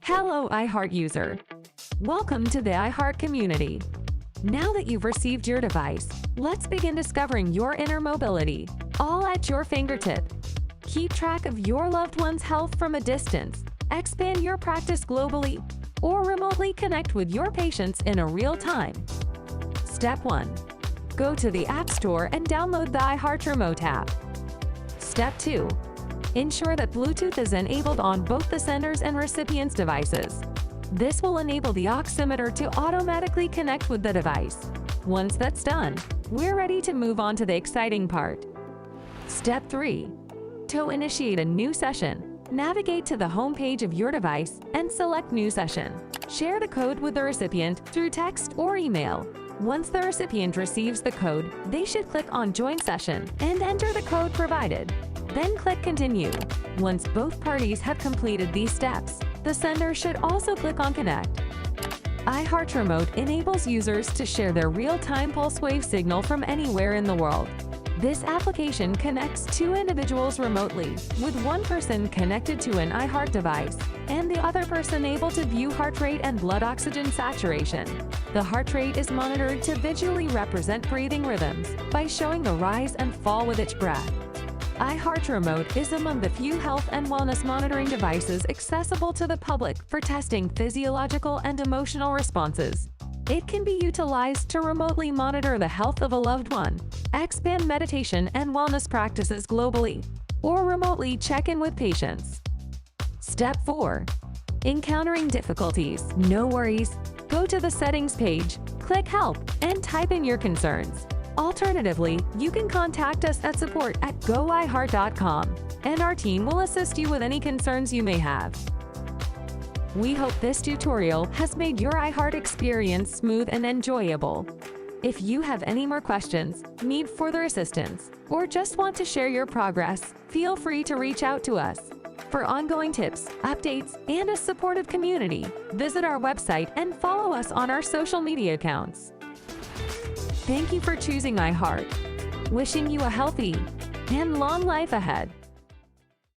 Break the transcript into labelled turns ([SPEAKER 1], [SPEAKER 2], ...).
[SPEAKER 1] Hello, iHeart user. Welcome to the iHeart community. Now that you've received your device, let's begin discovering your inner mobility, all at your fingertip. Keep track of your loved one's health from a distance, expand your practice globally, or remotely connect with your patients in a real time. Step 1. Go to the App Store and download the iHeart Remote app. Step 2. Ensure that Bluetooth is enabled on both the sender's and recipient's devices. This will enable the oximeter to automatically connect with the device. Once that's done, we're ready to move on to the exciting part. Step 3. To initiate a new session, navigate to the home page of your device and select New Session. Share the code with the recipient through text or email. Once the recipient receives the code, they should click on Join Session and enter the code provided. Then click Continue. Once both parties have completed these steps, the sender should also click on Connect. iHeart Remote enables users to share their real-time pulse wave signal from anywhere in the world. This application connects two individuals remotely, with one person connected to an iHeart device and the other person able to view heart rate and blood oxygen saturation. The heart rate is monitored to visually represent breathing rhythms by showing the rise and fall with each breath. iHeart Remote is among the few health and wellness monitoring devices accessible to the public for testing physiological and emotional responses. It can be utilized to remotely monitor the health of a loved one, expand meditation and wellness practices globally, or remotely check in with patients. Step 4. Encountering difficulties? No worries. Go to the Settings page, click Help, and type in your concerns. Alternatively, you can contact us at support@goiheart.com, and our team will assist you with any concerns you may have. We hope this tutorial has made your iHeart experience smooth and enjoyable. If you have any more questions, need further assistance, or just want to share your progress, feel free to reach out to us. For ongoing tips, updates, and a supportive community, visit our website and follow us on our social media accounts. Thank you for choosing iHeart. Wishing you a healthy and long life ahead.